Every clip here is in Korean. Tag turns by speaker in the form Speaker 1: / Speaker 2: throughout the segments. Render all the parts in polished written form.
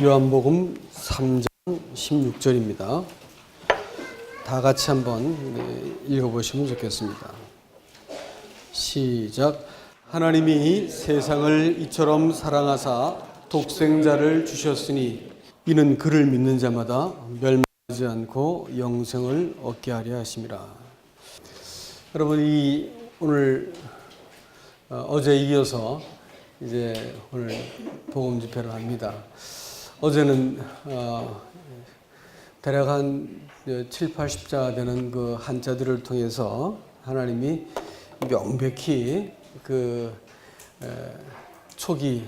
Speaker 1: 요한복음 3장 16절입니다. 다 같이 한번 읽어보시면 좋겠습니다. 시작. 하나님이 세상을 이처럼 사랑하사 독생자를 주셨으니 이는 그를 믿는 자마다 멸망하지 않고 영생을 얻게 하려 하심이라. 여러분, 오늘 어제 이어서 이제 오늘 복음 집회를 합니다. 어제는 대략 한 7, 80자 되는 그 한자들을 통해서 하나님이 명백히 초기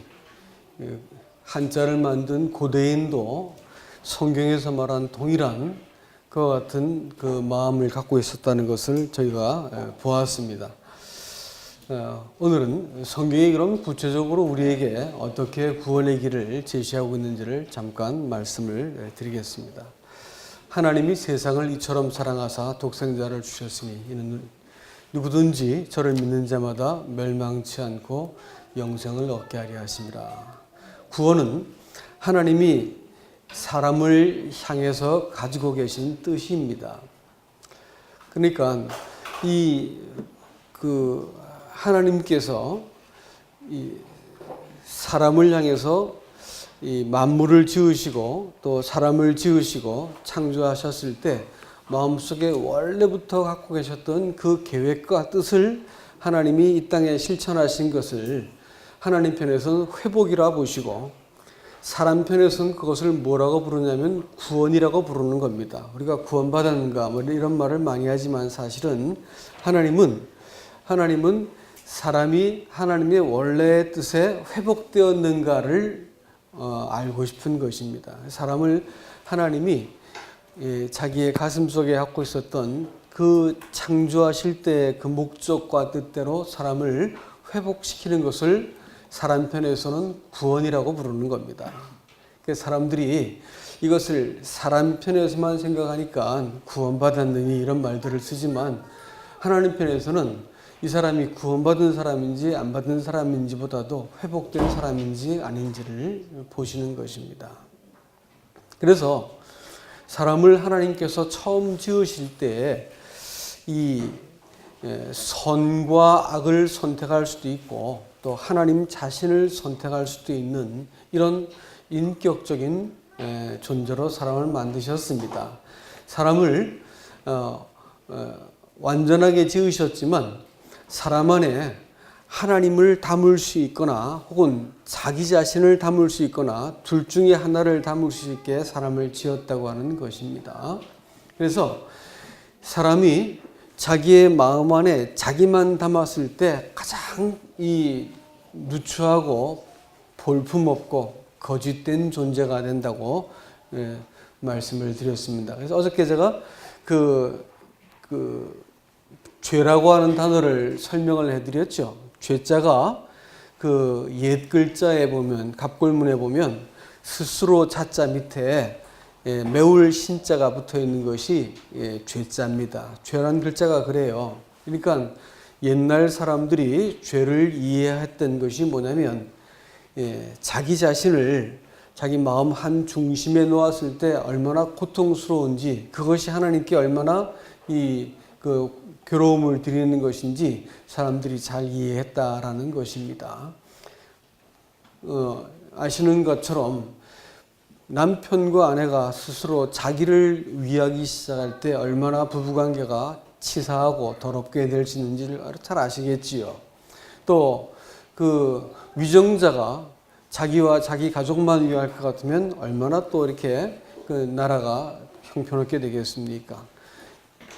Speaker 1: 한자를 만든 고대인도 성경에서 말한 동일한 그와 같은 그 마음을 갖고 있었다는 것을 저희가 보았습니다. 오늘은 성경이 그럼 구체적으로 우리에게 어떻게 구원의 길을 제시하고 있는지를 잠깐 말씀을 드리겠습니다. 하나님이 세상을 이처럼 사랑하사 독생자를 주셨으니 이는 누구든지 저를 믿는 자마다 멸망치 않고 영생을 얻게 하려 하심이라. 구원은 하나님이 사람을 향해서 가지고 계신 뜻입니다. 그러니까 하나님께서 이 사람을 향해서 이 만물을 지으시고 또 사람을 지으시고 창조하셨을 때 마음속에 원래부터 갖고 계셨던 그 계획과 뜻을 하나님이 이 땅에 실천하신 것을 하나님 편에서는 회복이라 보시고 사람 편에서는 그것을 뭐라고 부르냐면 구원이라고 부르는 겁니다. 우리가 구원받았는가 뭐 이런 말을 많이 하지만 사실은 하나님은 사람이 하나님의 원래의 뜻에 회복되었는가를 알고 싶은 것입니다. 사람을 하나님이 자기의 가슴 속에 갖고 있었던 그 창조하실 때의 그 목적과 뜻대로 사람을 회복시키는 것을 사람 편에서는 구원이라고 부르는 겁니다. 사람들이 이것을 사람 편에서만 생각하니까 구원받았느니 이런 말들을 쓰지만 하나님 편에서는 이 사람이 구원받은 사람인지 안 받은 사람인지보다도 회복된 사람인지 아닌지를 보시는 것입니다. 그래서 사람을 하나님께서 처음 지으실 때 이 선과 악을 선택할 수도 있고 또 하나님 자신을 선택할 수도 있는 이런 인격적인 존재로 사람을 만드셨습니다. 사람을 완전하게 지으셨지만 사람 안에 하나님을 담을 수 있거나 혹은 자기 자신을 담을 수 있거나 둘 중에 하나를 담을 수 있게 사람을 지었다고 하는 것입니다. 그래서 사람이 자기의 마음 안에 자기만 담았을 때 가장 누추하고 볼품없고 거짓된 존재가 된다고 말씀을 드렸습니다. 그래서 어저께 제가 죄라고 하는 단어를 설명을 해드렸죠. 죄자가 그 옛 글자에 보면 갑골문에 보면 스스로 자자 밑에 매울 신자가 붙어 있는 것이 죄자입니다. 죄라는 글자가 그래요. 그러니까 옛날 사람들이 죄를 이해했던 것이 뭐냐면 자기 자신을 자기 마음 한 중심에 놓았을 때 얼마나 고통스러운지 그것이 하나님께 얼마나 괴로움을 드리는 것인지 사람들이 잘 이해했다라는 것입니다. 아시는 것처럼 남편과 아내가 스스로 자기를 위하기 시작할 때 얼마나 부부관계가 치사하고 더럽게 될지는지를 잘 아시겠지요. 또 위정자가 자기와 자기 가족만 위할 것 같으면 얼마나 또 이렇게 나라가 형편없게 되겠습니까?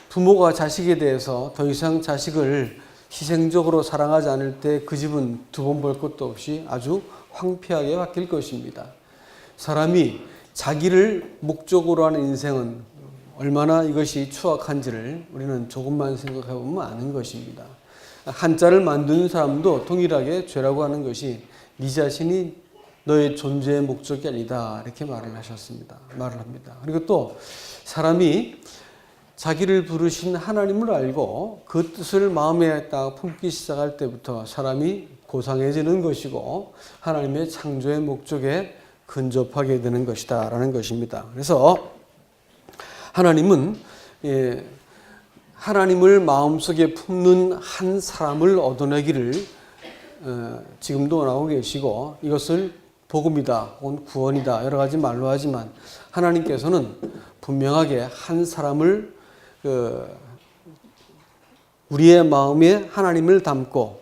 Speaker 1: 부모가 자식에 대해서 더 이상 자식을 희생적으로 사랑하지 않을 때 그 집은 두 번 볼 것도 없이 아주 황폐하게 바뀔 것입니다. 사람이 자기를 목적으로 하는 인생은 얼마나 이것이 추악한지를 우리는 조금만 생각해 보면 아는 것입니다. 한자를 만드는 사람도 동일하게 죄라고 하는 것이 네 자신이 너의 존재의 목적이 아니다 이렇게 말을 합니다. 그리고 또 사람이 자기를 부르신 하나님을 알고 그 뜻을 마음에 딱 품기 시작할 때부터 사람이 고상해지는 것이고 하나님의 창조의 목적에 근접하게 되는 것이다 라는 것입니다. 그래서 하나님은 하나님을 마음속에 품는 한 사람을 얻어내기를 지금도 원하고 계시고, 이것을 복음이다 혹은 구원이다 여러 가지 말로 하지만 하나님께서는 분명하게 한 사람을 우리의 마음에 하나님을 담고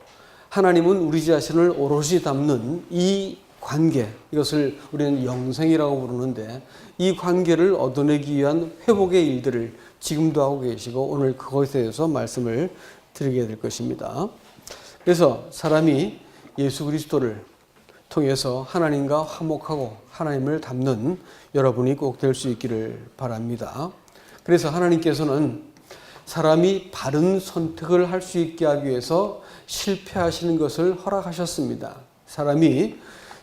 Speaker 1: 하나님은 우리 자신을 오롯이 담는 이 관계, 이것을 우리는 영생이라고 부르는데, 이 관계를 얻어내기 위한 회복의 일들을 지금도 하고 계시고 오늘 그것에 대해서 말씀을 드리게 될 것입니다. 그래서 사람이 예수 그리스도를 통해서 하나님과 화목하고 하나님을 닮는 여러분이 꼭 될 수 있기를 바랍니다. 그래서 하나님께서는 사람이 바른 선택을 할 수 있게 하기 위해서 실패하시는 것을 허락하셨습니다. 사람이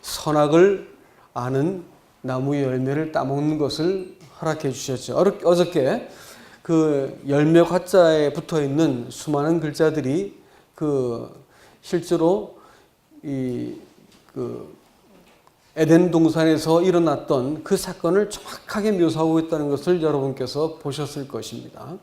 Speaker 1: 선악을 아는 나무의 열매를 따먹는 것을 허락해 주셨죠. 어저께 그 열매 화자에 붙어 있는 수많은 글자들이 실제로 에덴 동산에서 일어났던 그 사건을 정확하게 묘사하고 있다는 것을 여러분께서 보셨을 것입니다.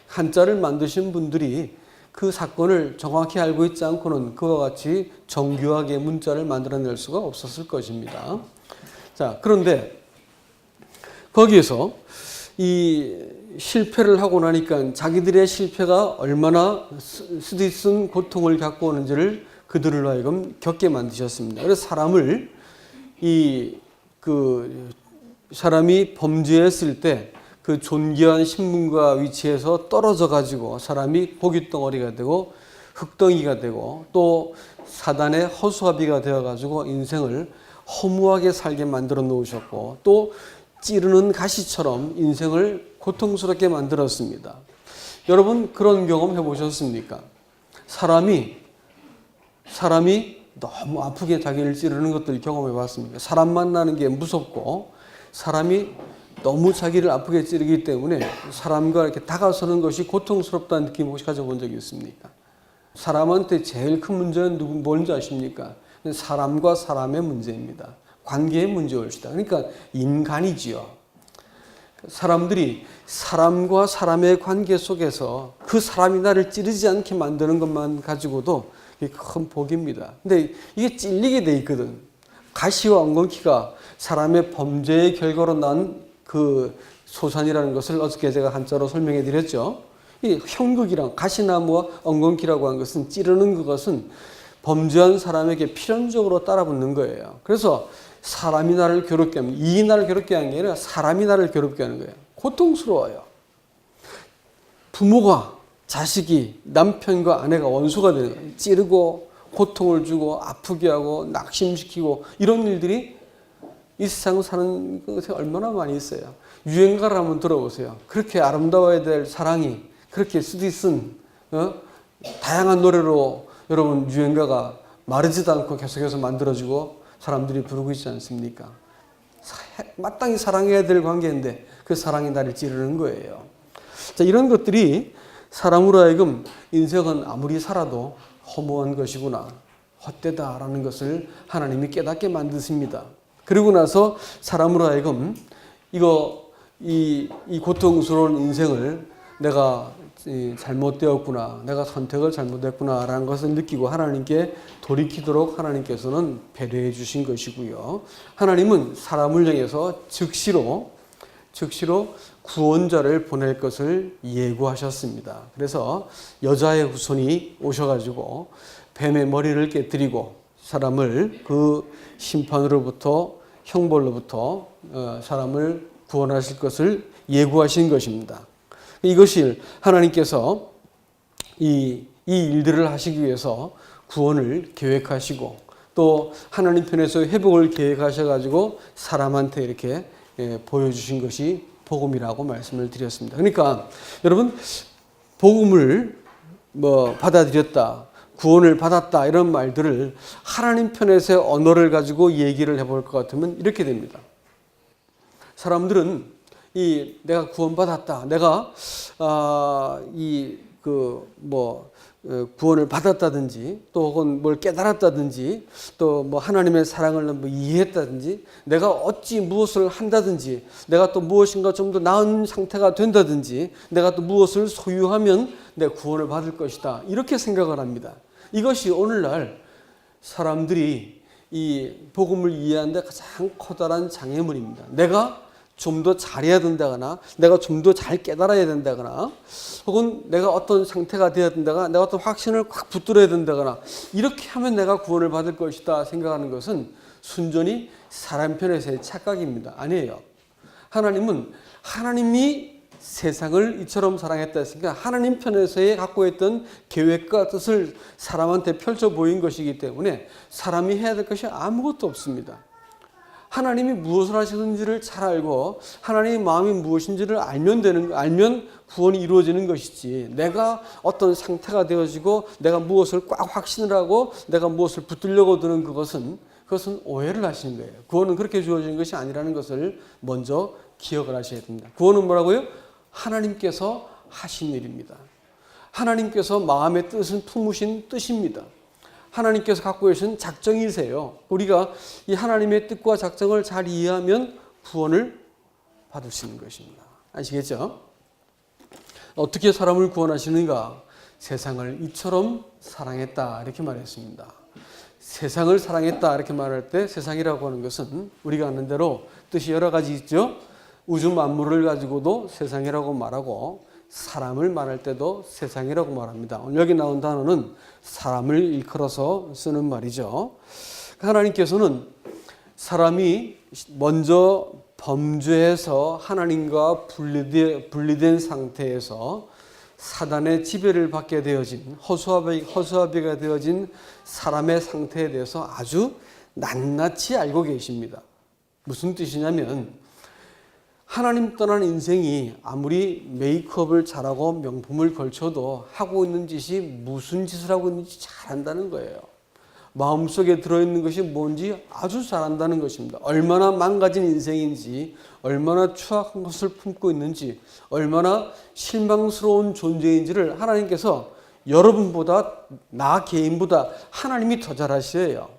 Speaker 1: 한자를 만드신 분들이 그 사건을 정확히 알고 있지 않고는 그와 같이 정교하게 문자를 만들어낼 수가 없었을 것입니다. 자, 그런데 거기에서 이 실패를 하고 나니까 자기들의 실패가 얼마나 쓰디쓴 고통을 갖고 오는지를 그들을 하여금 겪게 만드셨습니다. 그래서 사람이 범죄했을 때 그 존귀한 신분과 위치에서 떨어져 가지고 사람이 고깃덩어리가 되고 흙덩이가 되고 또 사단의 허수아비가 되어 가지고 인생을 허무하게 살게 만들어 놓으셨고, 또 찌르는 가시처럼 인생을 고통스럽게 만들었습니다. 여러분 그런 경험 해보셨습니까? 사람이 너무 아프게 자기를 찌르는 것들 경험해 봤습니까? 사람 만나는 게 무섭고 사람이 너무 자기를 아프게 찌르기 때문에 사람과 이렇게 다가서는 것이 고통스럽다는 느낌 혹시 가져본 적이 있습니까? 사람한테 제일 큰 문제는 뭔지 아십니까? 사람과 사람의 문제입니다. 관계의 문제일시다. 그러니까 인간이지요. 사람들이 사람과 사람의 관계 속에서 그 사람이 나를 찌르지 않게 만드는 것만 가지고도 큰 복입니다. 근데 이게 찔리게 돼 있거든. 가시와 엉겅퀴가 사람의 범죄의 결과로 난 그 소산이라는 것을 어저께 제가 한자로 설명해 드렸죠. 이 형극이랑 가시나무와 엉겅퀴라고 하는 것은 찌르는 그것은 범죄한 사람에게 필연적으로 따라붙는 거예요. 그래서 사람이 나를 괴롭게 하면, 이익이 나를 괴롭게 하는 게 아니라 사람이 나를 괴롭게 하는 거예요. 고통스러워요. 부모가 자식이 남편과 아내가 원수가 되는 거예요. 찌르고 고통을 주고 아프게 하고 낙심시키고 이런 일들이 이 세상 사는 것에 얼마나 많이 있어요. 유행가를 한번 들어보세요. 그렇게 아름다워야 될 사랑이 그렇게 쓰디쓴 다양한 노래로 여러분 유행가가 마르지도 않고 계속해서 만들어지고 사람들이 부르고 있지 않습니까? 마땅히 사랑해야 될 관계인데 그 사랑이 나를 찌르는 거예요. 자, 이런 것들이 사람으로 하여금 인생은 아무리 살아도 허무한 것이구나, 헛되다라는 것을 하나님이 깨닫게 만드십니다. 그리고 나서 사람으로 하여금 이 고통스러운 인생을 내가 잘못되었구나, 내가 선택을 잘못했구나 라는 것을 느끼고 하나님께 돌이키도록 하나님께서는 배려해 주신 것이고요. 하나님은 사람을 향해서 즉시로 구원자를 보낼 것을 예고하셨습니다. 그래서 여자의 후손이 오셔가지고 뱀의 머리를 깨뜨리고 사람을 그 심판으로부터, 형벌로부터 사람을 구원하실 것을 예고하신 것입니다. 이것이 하나님께서 이 일들을 하시기 위해서 구원을 계획하시고 또 하나님 편에서 회복을 계획하셔가지고 사람한테 이렇게 보여주신 것이 복음이라고 말씀을 드렸습니다. 그러니까 여러분 복음을 받아들였다, 구원을 받았다 이런 말들을 하나님 편에서의 언어를 가지고 얘기를 해볼 것 같으면 이렇게 됩니다. 사람들은 내가 구원받았다, 내가 구원을 받았다든지 또 혹은 뭘 깨달았다든지 또 뭐 하나님의 사랑을 뭐 이해했다든지 내가 어찌 무엇을 한다든지 내가 또 무엇인가 좀 더 나은 상태가 된다든지 내가 또 무엇을 소유하면 내 구원을 받을 것이다 이렇게 생각을 합니다. 이것이 오늘날 사람들이 이 복음을 이해하는 데 가장 커다란 장애물입니다. 내가 좀 더 잘해야 된다거나 내가 좀 더 잘 깨달아야 된다거나 혹은 내가 어떤 상태가 되어야 된다거나 내가 어떤 확신을 꽉 붙들어야 된다거나 이렇게 하면 내가 구원을 받을 것이다 생각하는 것은 순전히 사람 편에서의 착각입니다. 아니에요. 하나님은 하나님이 세상을 이처럼 사랑했다 했으니까 하나님 편에서의 갖고 있던 계획과 뜻을 사람한테 펼쳐 보인 것이기 때문에 사람이 해야 될 것이 아무것도 없습니다. 하나님이 무엇을 하시는지를 잘 알고 하나님의 마음이 무엇인지를 알면 구원이 이루어지는 것이지 내가 어떤 상태가 되어지고 내가 무엇을 꽉 확신을 하고 내가 무엇을 붙들려고 드는 그것은 오해를 하시는 거예요. 구원은 그렇게 주어지는 것이 아니라는 것을 먼저 기억을 하셔야 됩니다. 구원은 뭐라고요? 하나님께서 하신 일입니다. 하나님께서 마음의 뜻은 품으신 뜻입니다. 하나님께서 갖고 계신 작정이세요. 우리가 이 하나님의 뜻과 작정을 잘 이해하면 구원을 받을 수 있는 것입니다. 아시겠죠? 어떻게 사람을 구원하시는가? 세상을 이처럼 사랑했다 이렇게 말했습니다. 세상을 사랑했다 이렇게 말할 때 세상이라고 하는 것은 우리가 아는 대로 뜻이 여러 가지 있죠. 우주 만물을 가지고도 세상이라고 말하고 사람을 말할 때도 세상이라고 말합니다. 오늘 여기 나온 단어는 사람을 일컬어서 쓰는 말이죠. 하나님께서는 사람이 먼저 범죄해서 하나님과 분리된 상태에서 사단의 지배를 받게 되어진 허수아비가 되어진 사람의 상태에 대해서 아주 낱낱이 알고 계십니다. 무슨 뜻이냐면 하나님 떠난 인생이 아무리 메이크업을 잘하고 명품을 걸쳐도 하고 있는 짓이 무슨 짓을 하고 있는지 잘 안다는 거예요. 마음속에 들어있는 것이 뭔지 아주 잘 안다는 것입니다. 얼마나 망가진 인생인지, 얼마나 추악한 것을 품고 있는지, 얼마나 실망스러운 존재인지를 하나님께서 여러분보다, 나 개인보다 하나님이 더 잘 아셔요.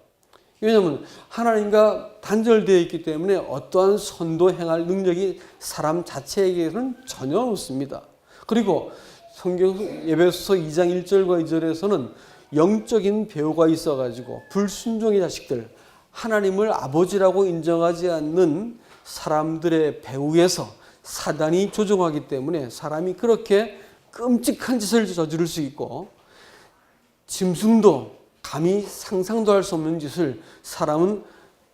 Speaker 1: 왜냐하면 하나님과 단절되어 있기 때문에 어떠한 선도 행할 능력이 사람 자체에게는 전혀 없습니다. 그리고 성경 에베소서 2장 1절과 2절에서는 영적인 배후가 있어가지고 불순종의 자식들, 하나님을 아버지라고 인정하지 않는 사람들의 배후에서 사단이 조종하기 때문에 사람이 그렇게 끔찍한 짓을 저지를 수 있고 짐승도 감히 상상도 할 수 없는 짓을 사람은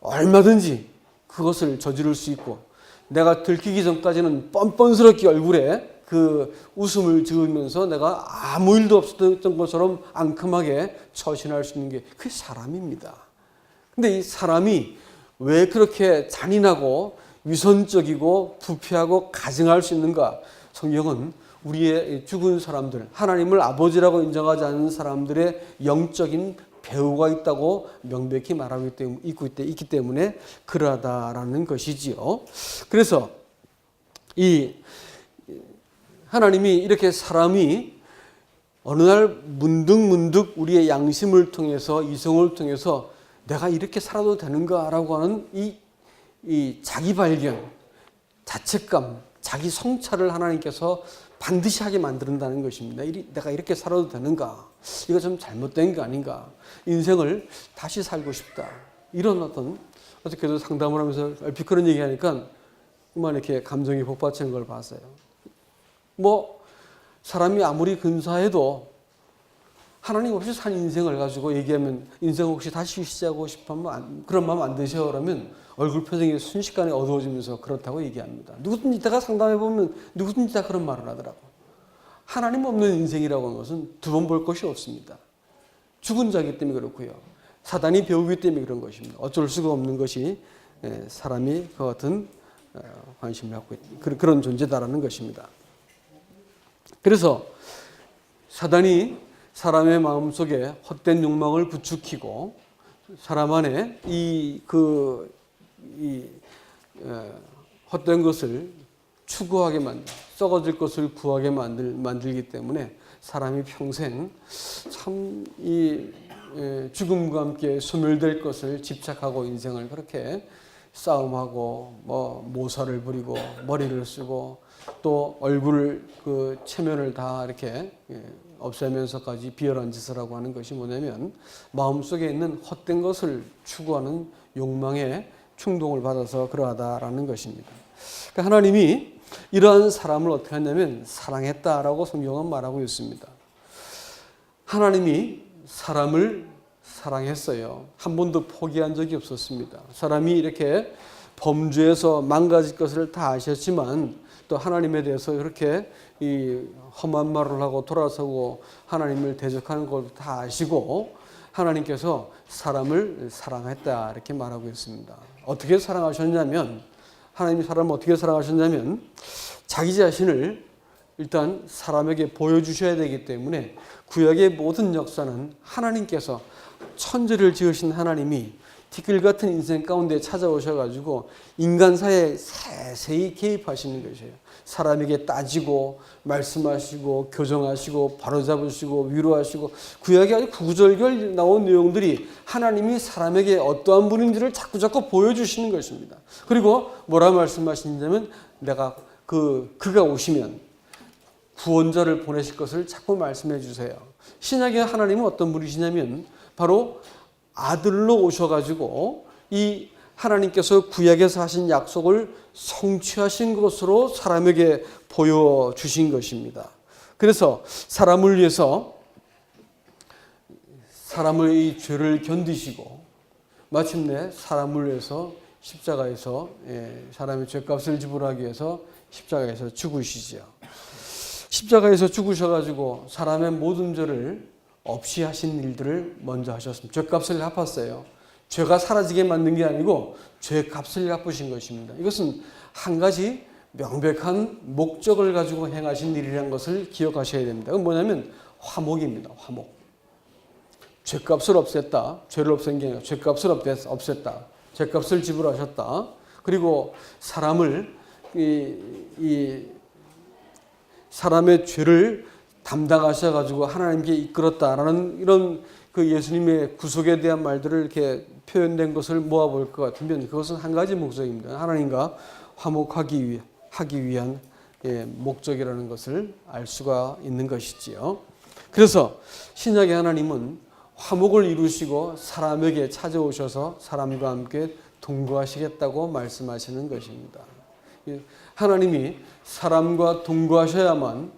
Speaker 1: 얼마든지 그것을 저지를 수 있고 내가 들키기 전까지는 뻔뻔스럽게 얼굴에 그 웃음을 지으면서 내가 아무 일도 없었던 것처럼 앙큼하게 처신할 수 있는 게 그게 사람입니다. 근데 이 사람이 왜 그렇게 잔인하고 위선적이고 부패하고 가증할 수 있는가? 성경은 우리의 죽은 사람들, 하나님을 아버지라고 인정하지 않는 사람들의 영적인 배후가 있다고 명백히 말하고 있기 때문에 그러하다라는 것이지요. 그래서 이 하나님이 이렇게 사람이 어느 날 문득 우리의 양심을 통해서 이성을 통해서 내가 이렇게 살아도 되는가라고 하는 이 자기 발견, 자책감, 자기 성찰을 하나님께서 반드시 하게 만든다는 것입니다. 내가 이렇게 살아도 되는가? 이거 좀 잘못된 거 아닌가? 인생을 다시 살고 싶다. 이런 어떻게도 상담을 하면서 얼핏 그런 얘기하니까 그만 이렇게 감정이 복받치는 걸 봤어요. 뭐 사람이 아무리 근사해도 하나님 없이 산 인생을 가지고 얘기하면 인생 혹시 다시 시작하고 싶으면 그런 마음 안 드셔 그러면 얼굴 표정이 순식간에 어두워지면서 그렇다고 얘기합니다. 누구든지 이따가 상담해보면 누구든지 다 그런 말을 하더라고. 하나님 없는 인생이라고 하는 것은 두 번 볼 것이 없습니다. 죽은 자이기 때문에 그렇고요. 사단이 배우기 때문에 그런 것입니다. 어쩔 수가 없는 것이 사람이 그 같은 관심을 갖고 있는 그런 존재다라는 것입니다. 그래서 사단이 사람의 마음속에 헛된 욕망을 부추기고 사람 안에 헛된 것을 추구하게 만듭니다. 썩어질 것을 구하게 만들기 때문에 사람이 평생 참 이 죽음과 함께 소멸될 것을 집착하고 인생을 그렇게 싸움하고 모사를 부리고 머리를 쓰고 또 얼굴 그 체면을 다 이렇게 없애면서까지 비열한 짓을 하고 하는 것이 뭐냐면 마음속에 있는 헛된 것을 추구하는 욕망에 충동을 받아서 그러하다라는 것입니다. 그러니까 하나님이 이러한 사람을 어떻게 하냐면 사랑했다라고 성경은 말하고 있습니다. 하나님이 사람을 사랑했어요. 한 번도 포기한 적이 없었습니다. 사람이 이렇게 범죄에서 망가질 것을 다 아셨지만 또 하나님에 대해서 그렇게 이 험한 말을 하고 돌아서고 하나님을 대적하는 것을 다 아시고 하나님께서 사람을 사랑했다 이렇게 말하고 있습니다. 어떻게 사랑하셨냐면 하나님이 사람을 어떻게 사랑하셨냐면 자기 자신을 일단 사람에게 보여주셔야 되기 때문에 구약의 모든 역사는 하나님께서 천지를 지으신 하나님이 티끌 같은 인생 가운데 찾아오셔가지고 인간사에 세세히 개입하시는 것이에요. 사람에게 따지고 말씀하시고 교정하시고 바로잡으시고 위로하시고 구약에 아주 구구절절 나온 내용들이 하나님이 사람에게 어떠한 분인지를 자꾸자꾸 보여주시는 것입니다. 그리고 뭐라 말씀하시냐면 내가 그가 오시면 구원자를 보내실 것을 자꾸 말씀해 주세요. 신약의 하나님은 어떤 분이시냐면 바로 아들로 오셔가지고 이 하나님께서 구약에서 하신 약속을 성취하신 것으로 사람에게 보여주신 것입니다. 그래서 사람을 위해서 사람의 죄를 견디시고 마침내 사람을 위해서 십자가에서 사람의 죄값을 지불하기 위해서 십자가에서 죽으시죠. 십자가에서 죽으셔가지고 사람의 모든 죄를 없이 하신 일들을 먼저 하셨습니다. 죄값을 갚았어요. 죄가 사라지게 만든 게 아니고 죄값을 갚으신 것입니다. 이것은 한 가지 명백한 목적을 가지고 행하신 일이라는 것을 기억하셔야 됩니다. 그건 뭐냐면 화목입니다. 화목. 죄값을 없앴다. 죄를 없앤 게 아니라 죄값을 없앴다. 죄값을 지불하셨다. 그리고 사람을 사람의 죄를 담당하셔가지고 하나님께 이끌었다라는 이런 그 예수님의 구속에 대한 말들을 이렇게 표현된 것을 모아볼 것 같으면 그것은 한 가지 목적입니다. 하나님과 화목하기 위한 목적이라는 것을 알 수가 있는 것이지요. 그래서 신약의 하나님은 화목을 이루시고 사람에게 찾아오셔서 사람과 함께 동거하시겠다고 말씀하시는 것입니다. 하나님이 사람과 동거하셔야만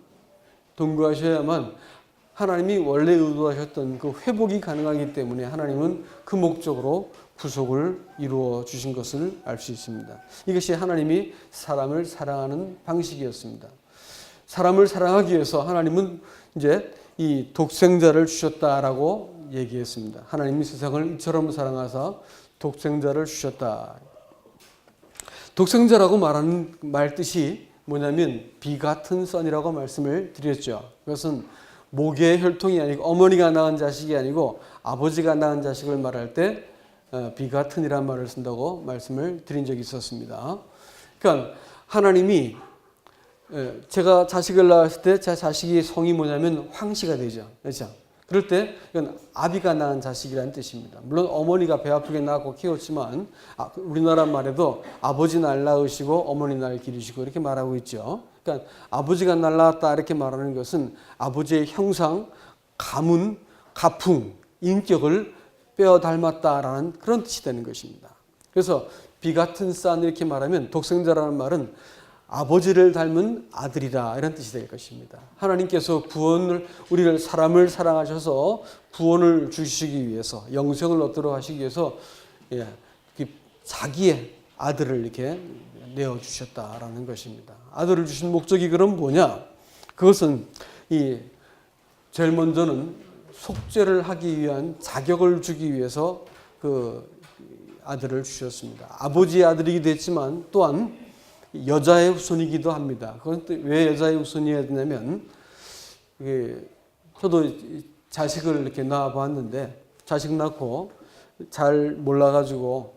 Speaker 1: 하나님이 원래 의도하셨던 그 회복이 가능하기 때문에 하나님은 그 목적으로 구속을 이루어 주신 것을 알 수 있습니다. 이것이 하나님이 사람을 사랑하는 방식이었습니다. 사람을 사랑하기 위해서 하나님은 이제 이 독생자를 주셨다라고 얘기했습니다. 하나님이 세상을 이처럼 사랑하사 독생자를 주셨다. 독생자라고 말하는 말 뜻이 뭐냐면 비같은 선이라고 말씀을 드렸죠. 그것은 모계의 혈통이 아니고 어머니가 낳은 자식이 아니고 아버지가 낳은 자식을 말할 때 비같은이란 말을 쓴다고 말씀을 드린 적이 있었습니다. 그러니까 하나님이 제가 자식을 낳았을 때 제 자식이 성이 뭐냐면 황씨가 되죠. 그렇죠? 그럴 때 이건 아비가 낳은 자식이라는 뜻입니다. 물론 어머니가 배 아프게 낳고 키웠지만 우리나라 말에도 아버지 날 낳으시고 어머니 날 기르시고 이렇게 말하고 있죠. 그러니까 아버지가 날 낳았다 이렇게 말하는 것은 아버지의 형상, 가문, 가풍, 인격을 빼어 닮았다라는 그런 뜻이 되는 것입니다. 그래서 비같은 산 이렇게 말하면 독생자라는 말은 아버지를 닮은 아들이다 이런 뜻이 될 것입니다. 하나님께서 우리를 사람을 사랑하셔서 구원을 주시기 위해서 영생을 얻도록 하시기 위해서 자기의 아들을 이렇게 내어주셨다라는 것입니다. 아들을 주신 목적이 그럼 뭐냐? 그것은 제일 먼저는 속죄를 하기 위한 자격을 주기 위해서 그 아들을 주셨습니다. 아버지의 아들이기도 했지만 또한 여자의 후손이기도 합니다. 그건 왜 여자의 후손이어야 되냐면 저도 자식을 이렇게 낳아봤는데 자식 낳고 잘 몰라가지고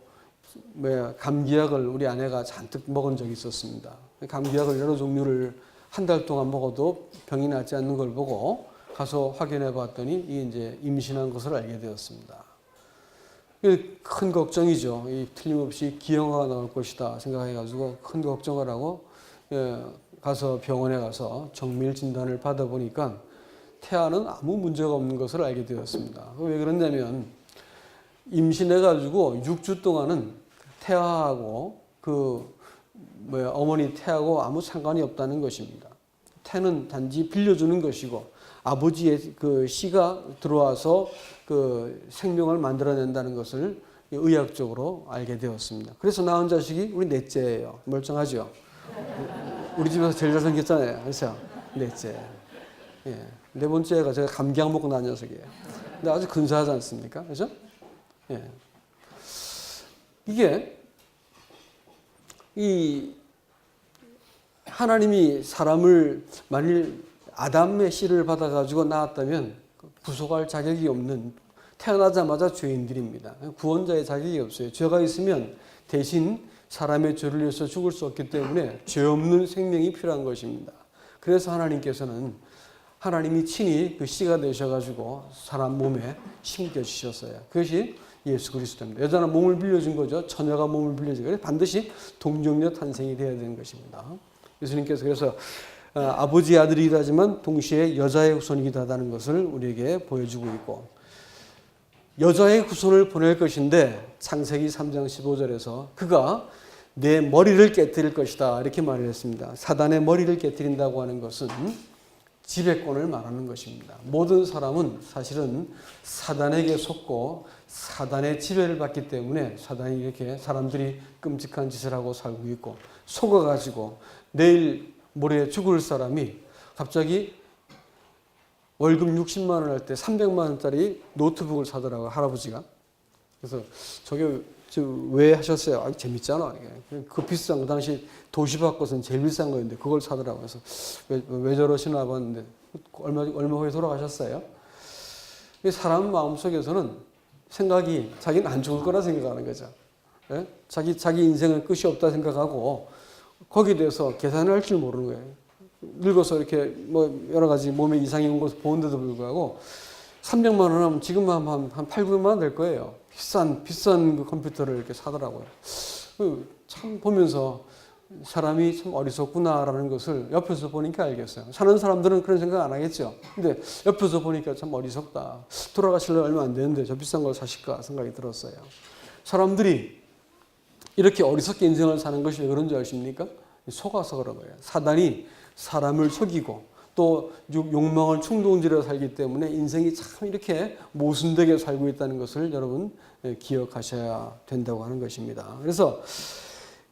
Speaker 1: 감기약을 우리 아내가 잔뜩 먹은 적이 있었습니다. 감기약을 여러 종류를 한 달 동안 먹어도 병이 낫지 않는 걸 보고 가서 확인해 봤더니 이 이제 임신한 것을 알게 되었습니다. 큰 걱정이죠. 이 틀림없이 기형아가 나올 것이다 생각해가지고 큰 걱정을 하고 가서 병원에 가서 정밀 진단을 받아보니까 태아는 아무 문제가 없는 것을 알게 되었습니다. 왜 그러냐면 임신해가지고 6주 동안은 태아하고 어머니 태아하고 아무 상관이 없다는 것입니다. 태는 단지 빌려주는 것이고 아버지의 그 씨가 들어와서 그 생명을 만들어낸다는 것을 의학적으로 알게 되었습니다. 그래서 낳은 자식이 우리 넷째예요. 멀쩡하죠? 우리 집에서 제일 잘생겼잖아요. 그래서 넷째. 예. 네 번째가 제가 감기약 먹고 난 녀석이에요. 근데 아주 근사하지 않습니까? 그죠? 예. 이게 이 하나님이 사람을 만일 아담의 씨를 받아가지고 낳았다면 구속할 자격이 없는 태어나자마자 죄인들입니다. 구원자의 자격이 없어요. 죄가 있으면 대신 사람의 죄를 위해서 죽을 수 없기 때문에 죄 없는 생명이 필요한 것입니다. 그래서 하나님께서는 하나님이 친히 그 씨가 되셔가지고 사람 몸에 심겨주셨어요. 그것이 예수 그리스도입니다. 여자는 몸을 빌려준 거죠. 처녀가 몸을 빌려준 거예요. 반드시 동정녀 탄생이 되어야 되는 것입니다. 예수님께서 그래서 아버지의 아들이기도 하지만 동시에 여자의 후손이기도 하다는 것을 우리에게 보여주고 있고 여자의 후손을 보낼 것인데 창세기 3장 15절에서 그가 내 머리를 깨뜨릴 것이다 이렇게 말을 했습니다. 사단의 머리를 깨뜨린다고 하는 것은 지배권을 말하는 것입니다. 모든 사람은 사실은 사단에게 속고 사단의 지배를 받기 때문에 사단이 이렇게 사람들이 끔찍한 짓을 하고 살고 있고 속아가지고 내일 모레 죽을 사람이 갑자기 월급 60만 원 할 때 300만 원짜리 노트북을 사더라고요. 할아버지가. 그래서 저게 왜 하셨어요? 아, 재밌잖아. 그 비싼 거 당시 도시락 것은 제일 비싼 거였는데 그걸 사더라고요. 그래서 왜 저러시나 봤는데 얼마 후에 돌아가셨어요. 사람 마음속에서는 생각이 자기는 안 죽을 거라 생각하는 거죠. 예? 자기 인생은 끝이 없다 생각하고 거기에 대해서 계산을 할 줄 모르는 거예요. 늙어서 이렇게 뭐 여러 가지 몸에 이상이 온 것을 보는데도 불구하고 300만 원 하면 지금 한 8, 900만 원 될 거예요. 비싼 그 컴퓨터를 이렇게 사더라고요. 참 보면서 사람이 참 어리석구나라는 것을 옆에서 보니까 알겠어요. 사는 사람들은 그런 생각 안 하겠죠. 근데 옆에서 보니까 참 어리석다. 돌아가실래 얼마 안 되는데 저 비싼 걸 사실까 생각이 들었어요. 사람들이 이렇게 어리석게 인생을 사는 것이 왜 그런 줄 아십니까? 속아서 그런 거예요. 사단이 사람을 속이고 또 욕망을 충동질러 살기 때문에 인생이 참 이렇게 모순되게 살고 있다는 것을 여러분 기억하셔야 된다고 하는 것입니다. 그래서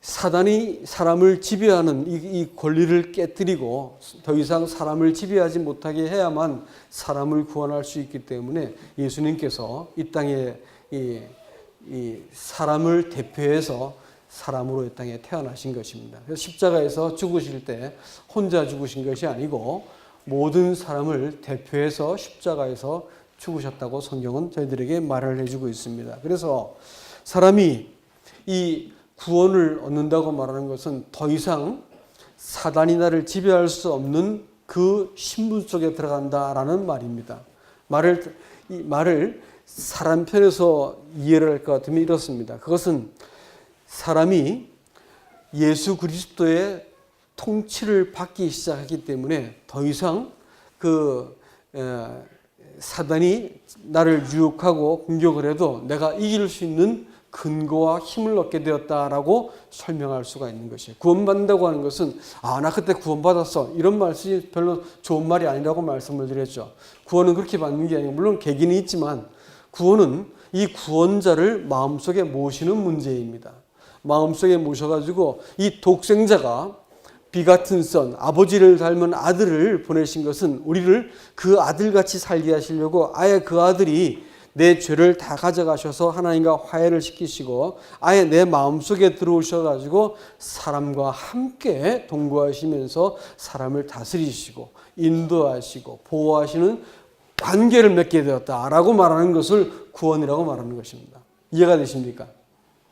Speaker 1: 사단이 사람을 지배하는 이 권리를 깨뜨리고 더 이상 사람을 지배하지 못하게 해야만 사람을 구원할 수 있기 때문에 예수님께서 이 땅에 이 사람을 대표해서 사람으로 이 땅에 태어나신 것입니다. 그래서 십자가에서 죽으실 때 혼자 죽으신 것이 아니고 모든 사람을 대표해서 십자가에서 죽으셨다고 성경은 저희들에게 말을 해주고 있습니다. 그래서 사람이 이 구원을 얻는다고 말하는 것은 더 이상 사단이 나를 지배할 수 없는 그 신분 속에 들어간다라는 말입니다. 이 말을 사람 편에서 이해를 할 것 같으면 이렇습니다. 그것은 사람이 예수 그리스도의 통치를 받기 시작하기 때문에 더 이상 사단이 나를 유혹하고 공격을 해도 내가 이길 수 있는 근거와 힘을 얻게 되었다라고 설명할 수가 있는 것이에요. 구원받는다고 하는 것은 나 그때 구원받았어 이런 말씀이 별로 좋은 말이 아니라고 말씀을 드렸죠. 구원은 그렇게 받는 게 아니고 물론 계기는 있지만 구원은 이 구원자를 마음속에 모시는 문제입니다. 마음속에 모셔가지고 이 독생자가 비 같은 son, 아버지를 닮은 아들을 보내신 것은 우리를 그 아들같이 살게 하시려고 아예 그 아들이 내 죄를 다 가져가셔서 하나님과 화해를 시키시고 아예 내 마음속에 들어오셔가지고 사람과 함께 동거하시면서 사람을 다스리시고 인도하시고 보호하시는 관계를 맺게 되었다라고 말하는 것을 구원이라고 말하는 것입니다. 이해가 되십니까?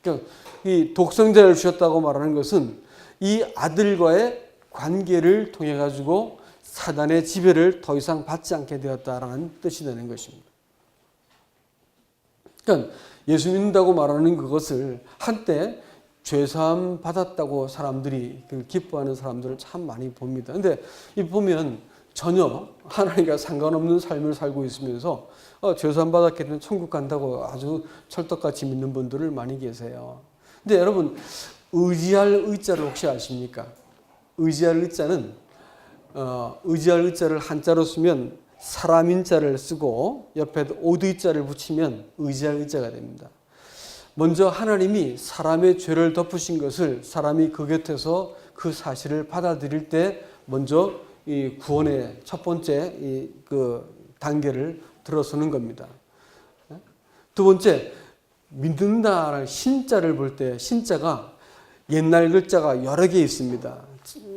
Speaker 1: 그러니까 이 독생자를 주셨다고 말하는 것은 이 아들과의 관계를 통해 가지고 사단의 지배를 더 이상 받지 않게 되었다라는 뜻이 되는 것입니다. 그러니까 예수 믿는다고 말하는 그것을 한때 죄사함 받았다고 사람들이 기뻐하는 사람들을 참 많이 봅니다. 근데 이 보면 전혀 하나님과 상관없는 삶을 살고 있으면서 죄사함 받았기 때문에 천국 간다고 아주 철떡같이 믿는 분들을 많이 계세요. 근데 여러분, 의지할 의자를 혹시 아십니까? 의지할 의자는 의지할 의자를 한자로 쓰면 사람인 자를 쓰고 옆에 오드이 자를 붙이면 의지할 의자가 됩니다. 먼저 하나님이 사람의 죄를 덮으신 것을 사람이 그 곁에서 그 사실을 받아들일 때 먼저 이 구원의 첫 번째 그 단계를 들어서는 겁니다. 두 번째, 믿는다라는 신자를 볼 때 신자가 옛날 글자가 여러 개 있습니다.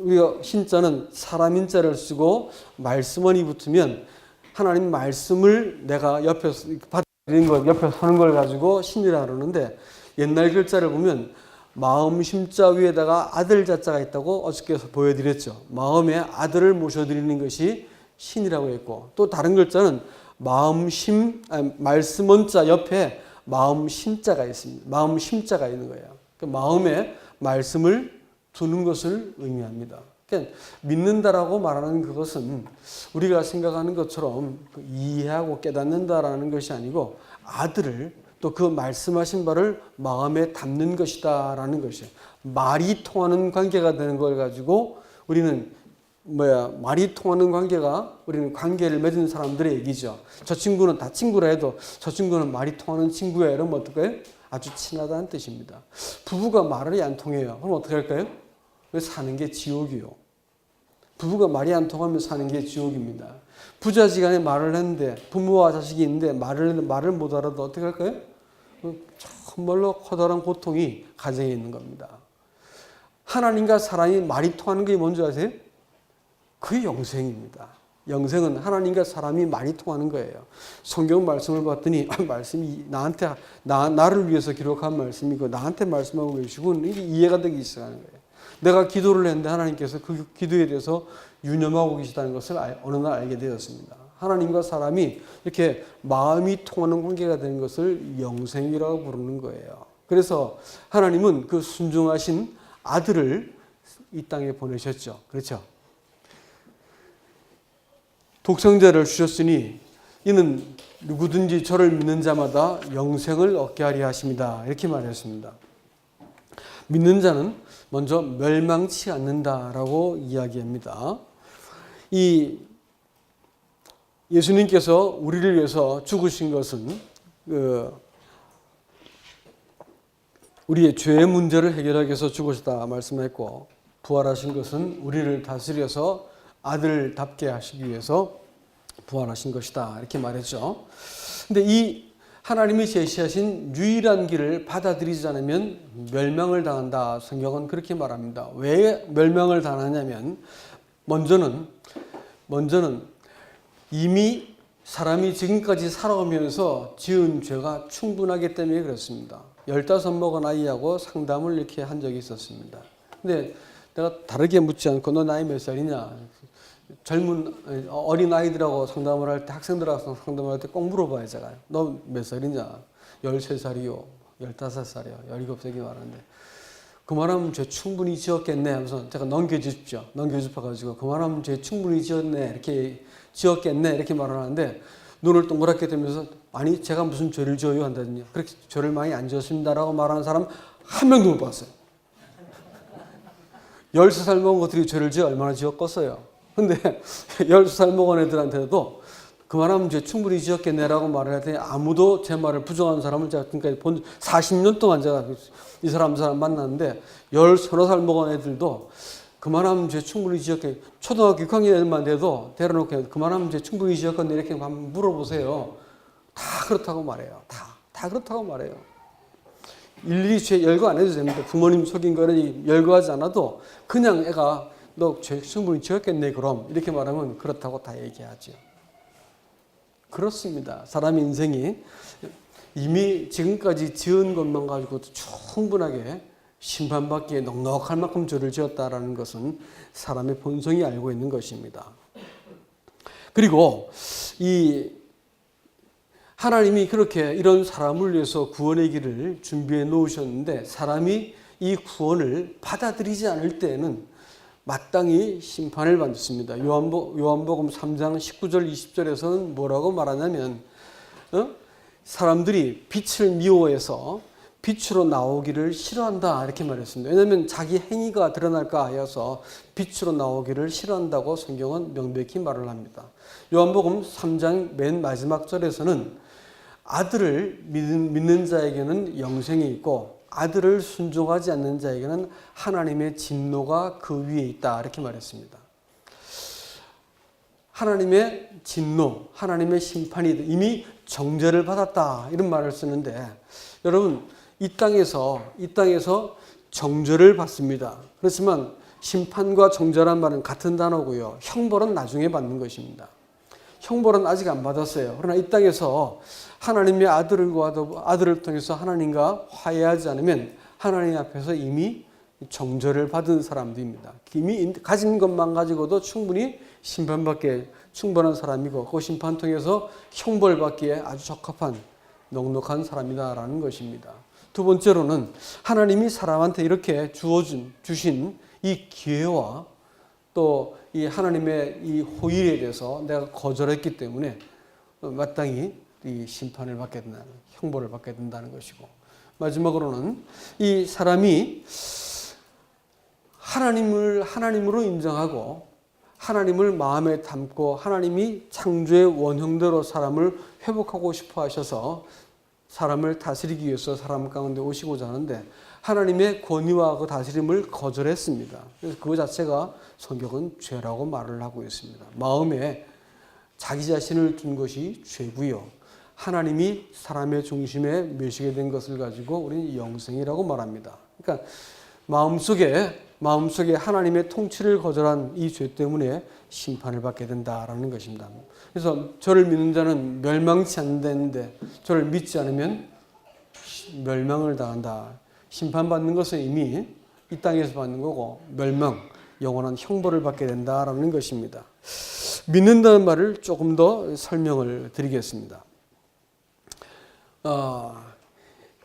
Speaker 1: 우리가 신자는 사람인 자를 쓰고 말씀원이 붙으면 하나님 말씀을 내가 옆에 받아들이는 것, 옆에 서는 걸 가지고 신이라 그러는데 옛날 글자를 보면 마음 심자 위에다가 아들 자자가 있다고 어저께 보여드렸죠. 마음에 아들을 모셔드리는 것이 신이라고 했고 또 다른 글자는 말씀원자 옆에 마음 심자가 있습니다. 마음 심자가 있는 거예요. 그 마음에 말씀을 두는 것을 의미합니다. 그러니까 믿는다라고 말하는 그것은 우리가 생각하는 것처럼 이해하고 깨닫는다라는 것이 아니고 아들을 또 그 말씀하신 바를 마음에 담는 것이다라는 것이에요. 말이 통하는 관계가 되는 걸 가지고 우리는 말이 통하는 관계가 우리는 관계를 맺은 사람들의 얘기죠. 저 친구는 다 친구라 해도 저 친구는 말이 통하는 친구야 이러면 어떨까요? 아주 친하다는 뜻입니다. 부부가 말이 안 통해요. 그럼 어떻게 할까요? 사는 게 지옥이요. 부부가 말이 안 통하면 사는 게 지옥입니다. 부자지간에 말을 했는데 부모와 자식이 있는데 말을 못 알아도 어떻게 할까요? 정말로 커다란 고통이 가정에 있는 겁니다. 하나님과 사람이 말이 통하는 게 뭔지 아세요? 그게 영생입니다. 영생은 하나님과 사람이 말이 통하는 거예요. 성경 말씀을 봤더니 말씀이 나를 위해서 기록한 말씀이고 나한테 말씀하고 계시고 이게 이해가 되기 시작하는 거예요. 내가 기도를 했는데 하나님께서 그 기도에 대해서 유념하고 계시다는 것을 어느 날 알게 되었습니다. 하나님과 사람이 이렇게 마음이 통하는 관계가 되는 것을 영생이라고 부르는 거예요. 그래서 하나님은 그 순종하신 아들을 이 땅에 보내셨죠. 그렇죠? 독생자를 주셨으니 이는 누구든지 저를 믿는 자마다 영생을 얻게 하려 하십니다. 이렇게 말했습니다. 믿는 자는 먼저 멸망치 않는다라고 이야기합니다. 이 예수님께서 우리를 위해서 죽으신 것은 우리의 죄의 문제를 해결하기 위해서 죽으셨다 말씀했고 부활하신 것은 우리를 다스려서 아들답게 하시기 위해서 부활하신 것이다 이렇게 말했죠. 근데 이 하나님이 제시하신 유일한 길을 받아들이지 않으면 멸망을 당한다. 성경은 그렇게 말합니다. 왜 멸망을 당하냐면 먼저는 이미 사람이 지금까지 살아오면서 지은 죄가 충분하기 때문에 그렇습니다. 15 먹은 아이하고 상담을 이렇게 한 적이 있었습니다. 근데 내가 다르게 묻지 않고 너 나이 몇 살이냐? 어린 아이들하고 상담을 할 때 학생들하고 상담을 할 때 꼭 물어봐요. 제가 너 몇 살이냐? 13살이요. 15살이요. 17살이 말하는데 그 말하면 죄 충분히 지었겠네 하면서 제가 넘겨주십시오. 넘겨주셔가지고 그 말하면 죄 충분히 지었네 이렇게 지었겠네 이렇게 말을 하는데 눈을 동그랗게 뜨면서 아니 제가 무슨 죄를 지어요 한다든요. 그렇게 죄를 많이 안 지었습니다라고 말하는 사람 한 명도 못 봤어요. 13살 먹은 것들이 죄를 지어 얼마나 지었겠어요. 근데 12살 먹은 애들한테도 그만하면 죄 충분히 지었겠네라고 말을 했더니 아무도 제 말을 부정하는 사람을 제가 지금까지 40년 동안 제가 이 사람 만났는데 13살 먹은 애들도 그만하면 죄 충분히 지었겠네. 초등학교 6학년 애들만 돼도 데려놓고 그만하면 죄 충분히 지었겠네 이렇게 한번 물어보세요. 다 그렇다고 말해요. 다 그렇다고 말해요. 일일이 죄 열거 안 해도 됩니다. 부모님 속인 거는 열거하지 않아도 그냥 애가 너 죄 충분히 지었겠네 그럼 이렇게 말하면 그렇다고 다 얘기하죠. 그렇습니다. 사람의 인생이 이미 지금까지 지은 것만 가지고도 충분하게 심판받기에 넉넉할 만큼 죄를 지었다라는 것은 사람의 본성이 알고 있는 것입니다. 그리고 이 하나님이 그렇게 이런 사람을 위해서 구원의 길을 준비해 놓으셨는데 사람이 이 구원을 받아들이지 않을 때에는 마땅히 심판을 받습니다. 요한복음 3장 19절 20절에서는 뭐라고 말하냐면 사람들이 빛을 미워해서 빛으로 나오기를 싫어한다 이렇게 말했습니다. 왜냐하면 자기 행위가 드러날까 하여서 빛으로 나오기를 싫어한다고 성경은 명백히 말을 합니다. 요한복음 3장 맨 마지막 절에서는 아들을 믿는 자에게는 영생이 있고 아들을 순종하지 않는 자에게는 하나님의 진노가 그 위에 있다 이렇게 말했습니다. 하나님의 진노, 하나님의 심판이 이미 정죄를 받았다 이런 말을 쓰는데 여러분 이 땅에서 정죄를 받습니다. 그렇지만 심판과 정죄란 말은 같은 단어고요. 형벌은 나중에 받는 것입니다. 형벌은 아직 안 받았어요. 그러나 이 땅에서 하나님의 아들을 통해서 하나님과 화해하지 않으면 하나님 앞에서 이미 정죄를 받은 사람들입니다. 이미 가진 것만 가지고도 충분히 심판받기에 충분한 사람이고 그 심판 통해서 형벌받기에 아주 적합한 넉넉한 사람이다라는 것입니다. 두 번째로는 하나님이 사람한테 이렇게 주신 이 기회와 또 이 하나님의 이 호의에 대해서 내가 거절했기 때문에 마땅히 이 심판을 받게 된다는, 형벌을 받게 된다는 것이고 마지막으로는 이 사람이 하나님으로 인정하고 하나님을 마음에 담고 하나님이 창조의 원형대로 사람을 회복하고 싶어 하셔서 사람을 다스리기 위해서 사람 가운데 오시고자 하는데 하나님의 권위와 그 다스림을 거절했습니다. 그래서 그거 자체가 성경은 죄라고 말을 하고 있습니다. 마음에 자기 자신을 둔 것이 죄고요. 하나님이 사람의 중심에 모시게 된 것을 가지고 우리는 영생이라고 말합니다. 그러니까 마음속에 하나님의 통치를 거절한 이 죄 때문에 심판을 받게 된다라는 것입니다. 그래서 저를 믿는 자는 멸망치 않는다는데 저를 믿지 않으면 멸망을 당한다. 심판받는 것은 이미 이 땅에서 받는 거고 영원한 형벌을 받게 된다라는 것입니다. 믿는다는 말을 조금 더 설명을 드리겠습니다.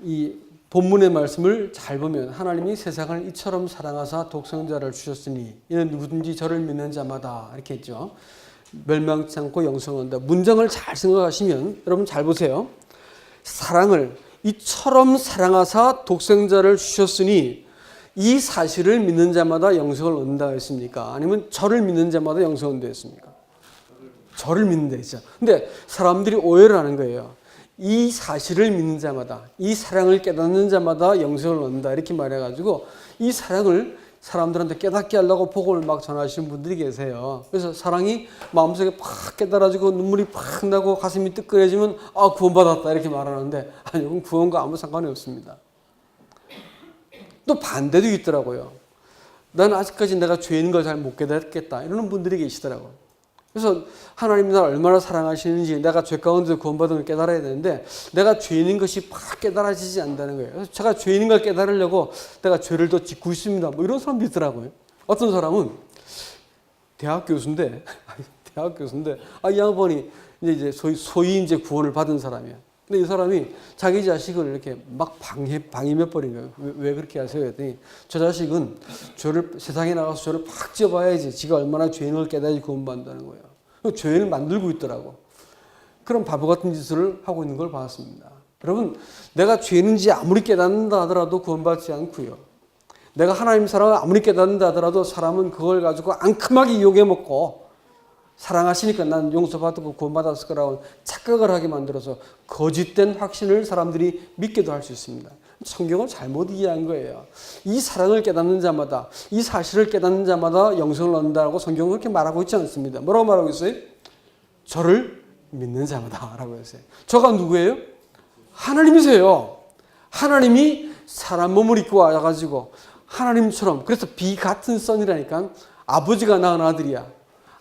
Speaker 1: 이 본문의 말씀을 잘 보면 하나님이 세상을 이처럼 사랑하사 독생자를 주셨으니 이는 누구든지 저를 믿는 자마다 이렇게 했죠. 멸망치 않고 영생을 얻는다. 문장을 잘 생각하시면 여러분 잘 보세요. 사랑을 이처럼 사랑하사 독생자를 주셨으니 이 사실을 믿는 자마다 영생을 얻는다 했습니까? 아니면 저를 믿는 자마다 영생을 얻는다 했습니까? 저를 믿는 데 있죠. 근데 사람들이 오해를 하는 거예요. 이 사실을 믿는 자마다, 이 사랑을 깨닫는 자마다 영생을 얻는다 이렇게 말해가지고 이 사랑을 사람들한테 깨닫게 하려고 복음을 막 전하시는 분들이 계세요. 그래서 사랑이 마음속에 팍 깨달아지고 눈물이 팍 나고 가슴이 뜨끈해지면 구원받았다 이렇게 말하는데 아니 그건 구원과 아무 상관이 없습니다. 또 반대도 있더라고요. 난 아직까지 내가 죄인 걸 잘 못 깨닫겠다 이러는 분들이 계시더라고요. 그래서 하나님이 나를 얼마나 사랑하시는지 내가 죄 가운데 구원받은 걸 깨달아야 되는데 내가 죄인인 것이 팍 깨달아지지 않는다는 거예요. 그래서 제가 죄인인 걸 깨달으려고 내가 죄를 더 짓고 있습니다. 뭐 이런 사람도 있더라고요. 어떤 사람은 대학 교수인데 이 양반이 이제 소위 이제 구원을 받은 사람이야. 근데 이 사람이 자기 자식을 이렇게 막 방임해버린 거예요. 왜 그렇게 하세요? 했더니 저 자식은 세상에 나가서 죄를 팍 지어봐야지 지가 얼마나 죄인을 깨달아야지 구원받는다는 거예요. 죄인을 만들고 있더라고. 그런 바보 같은 짓을 하고 있는 걸 봤습니다. 여러분, 내가 죄인인지 아무리 깨닫는다 하더라도 구원받지 않고요. 내가 하나님 사랑을 아무리 깨닫는다 하더라도 사람은 그걸 가지고 앙큼하게 욕해먹고 사랑하시니까 난 용서받고 구원받았을 거라고 착각을 하게 만들어서 거짓된 확신을 사람들이 믿게도 할 수 있습니다. 성경을 잘못 이해한 거예요. 이 사랑을 깨닫는 자마다, 이 사실을 깨닫는 자마다 영생을 얻는다고 성경은 그렇게 말하고 있지 않습니다. 뭐라고 말하고 있어요? 저를 믿는 자마다 라고 했어요. 저가 누구예요? 하나님이세요. 하나님이 사람 몸을 입고 와가지고 하나님처럼, 그래서 비같은 선이라니까 아버지가 낳은 아들이야.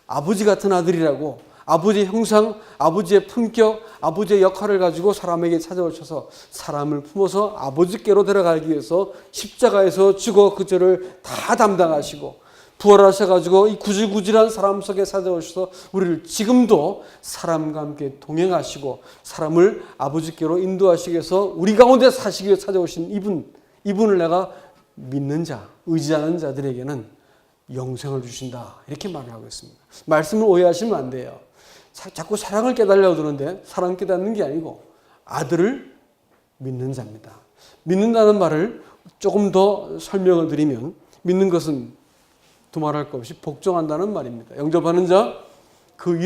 Speaker 1: 아버지 같은 아들이라고 아버지의 형상, 아버지의 품격, 아버지의 역할을 가지고 사람에게 찾아오셔서 사람을 품어서 아버지께로 데려가기 위해서 십자가에서 죽어 그 죄를 다 담당하시고 부활하셔가지고 이 구질구질한 사람 속에 찾아오셔서 우리를 지금도 사람과 함께 동행하시고 사람을 아버지께로 인도하시기 위해서 우리 가운데 사시기 위해 찾아오신 이분을 내가 믿는 자, 의지하는 자들에게는 영생을 주신다. 이렇게 말을 하고 있습니다. 말씀을 오해하시면 안 돼요. 자꾸 사랑을 깨달으려고 그러는데 사랑 깨닫는 게 아니고 아들을 믿는 자입니다. 믿는다는 말을 조금 더 설명을 드리면 믿는 것은 두말할 것 없이 복종한다는 말입니다. 영접하는 자, 그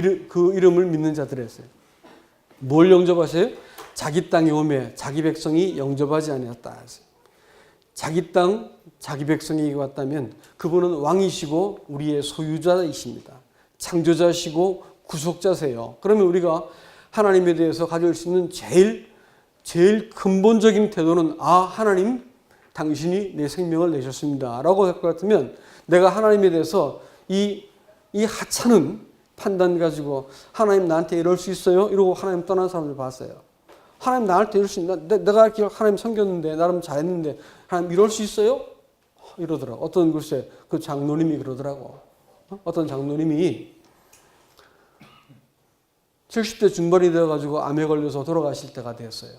Speaker 1: 이름을 믿는 자들 했어요. 뭘 영접하세요? 자기 땅에 오매 자기 백성이 영접하지 아니었다. 자기 땅, 자기 백성에게 왔다면 그분은 왕이시고 우리의 소유자이십니다. 창조자시고 구속자세요. 그러면 우리가 하나님에 대해서 가질 수 있는 제일 근본적인 태도는 하나님 당신이 내 생명을 내셨습니다 라고 할 것 같으면 내가 하나님에 대해서 이 하찮은 판단 가지고 하나님 나한테 이럴 수 있어요? 이러고 하나님 떠난 사람들 봤어요. 하나님 나한테 이럴 수 있나? 내가 하나님 섬겼는데 나름 잘했는데 하나님 이럴 수 있어요? 이러더라고. 어떤 글쎄 그 장로님이 그러더라고. 어떤 장로님이 70대 중반이 되어가지고 암에 걸려서 돌아가실 때가 되었어요.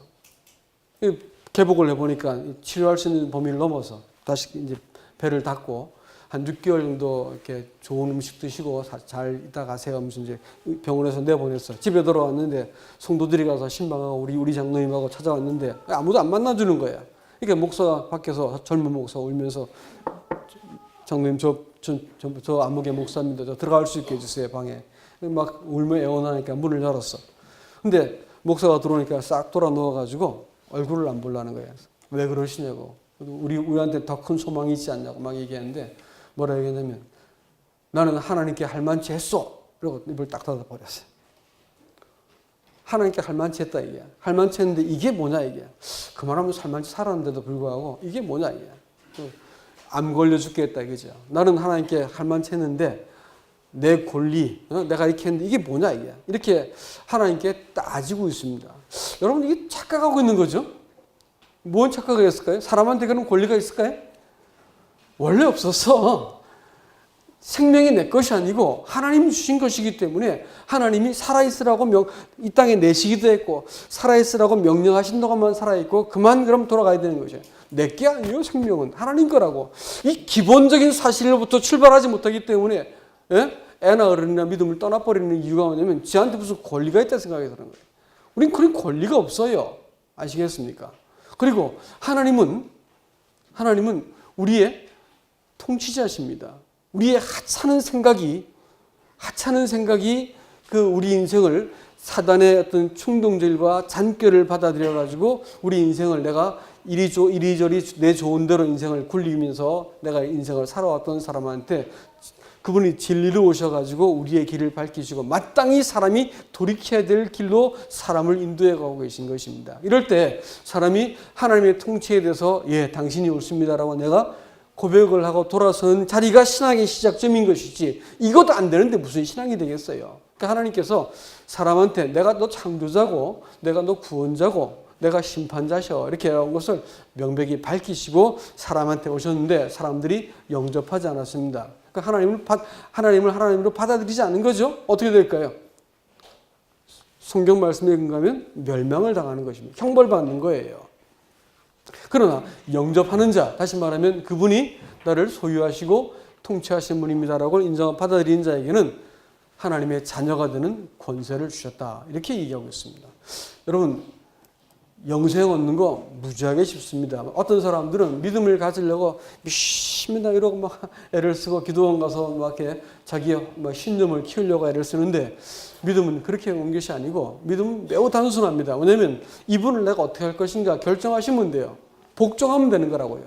Speaker 1: 개복을 해보니까 치료할 수 있는 범위를 넘어서 다시 이제 배를 닫고 한 6개월 정도 이렇게 좋은 음식 드시고 잘 있다 가세요 하면서 이제 병원에서 내보냈어. 집에 돌아왔는데 성도들이 가서 신방하고 우리 장로님하고 찾아왔는데 아무도 안 만나주는 거야. 그러니까 목사 밖에서 젊은 목사 울면서 장로님 저 안목의 목사입니다. 저 들어갈 수 있게 해주세요 방에. 막 울며 애원하니까 문을 열었어. 근데 목사가 들어오니까 싹 돌아 누워가지고 얼굴을 안 보려는 거야. 왜 그러시냐고. 우리한테 더 큰 소망이 있지 않냐고 막 얘기하는데 뭐라 얘기했냐면 나는 하나님께 할 만치 했어. 그리고 입을 딱 닫아버렸어요. 하나님께 할 만치 했다 이게. 할 만치 했는데 이게 뭐냐 이게. 그만하면 할 만치 살았는데도 불구하고 이게 뭐냐 이게. 암 걸려 죽겠다 이거죠. 나는 하나님께 할 만치 했는데 내 권리, 내가 이렇게 했는데 이게 뭐냐 이게. 이렇게 하나님께 따지고 있습니다. 여러분 이게 착각하고 있는 거죠. 뭔 착각을 했을까요? 사람한테 그런 권리가 있을까요? 원래 없었어. 생명이 내 것이 아니고 하나님이 주신 것이기 때문에 하나님이 살아있으라고 이 땅에 내시기도 했고 살아있으라고 명령하신 동안만 살아있고 그만 그럼 돌아가야 되는 거죠. 내 게 아니에요. 생명은 하나님 거라고. 이 기본적인 사실로부터 출발하지 못하기 때문에 애나 어른이나 믿음을 떠나버리는 이유가 뭐냐면 지한테 무슨 권리가 있다 생각이 드는 거예요. 우린 그런 권리가 없어요. 아시겠습니까? 그리고 하나님은 우리의 통치자십니다. 우리의 하찮은 생각이 그 우리 인생을 사단의 어떤 충동질과 잔꾀를 받아들여 가지고 우리 인생을 내가 이리저리 내 좋은 대로 인생을 굴리면서 내가 인생을 살아왔던 사람한테 그분이 진리로 오셔가지고 우리의 길을 밝히시고 마땅히 사람이 돌이켜야 될 길로 사람을 인도해 가고 계신 것입니다. 이럴 때 사람이 하나님의 통치에 대해서 당신이 옳습니다라고 내가 고백을 하고 돌아서는 자리가 신앙의 시작점인 것이지 이것도 안 되는데 무슨 신앙이 되겠어요. 그러니까 하나님께서 사람한테 내가 너 창조자고 내가 너 구원자고 내가 심판자셔 이렇게 한 것을 명백히 밝히시고 사람한테 오셨는데 사람들이 영접하지 않았습니다. 그러니까 하나님을 하나님으로 받아들이지 않는 거죠. 어떻게 될까요? 성경 말씀에 의하면 멸망을 당하는 것입니다. 형벌받는 거예요. 그러나 영접하는 자, 다시 말하면 그분이 나를 소유하시고 통치하신 분입니다라고 받아들이는 자에게는 하나님의 자녀가 되는 권세를 주셨다. 이렇게 얘기하고 있습니다. 여러분 영생 얻는 거 무지하게 쉽습니다. 어떤 사람들은 믿음을 가지려고 믿습니다 이러고 막 애를 쓰고 기도원 가서 막 이렇게 자기 신념을 키우려고 애를 쓰는데 믿음은 그렇게 온 것이 아니고 믿음은 매우 단순합니다. 왜냐하면 이분을 내가 어떻게 할 것인가 결정하시면 돼요. 복종하면 되는 거라고요.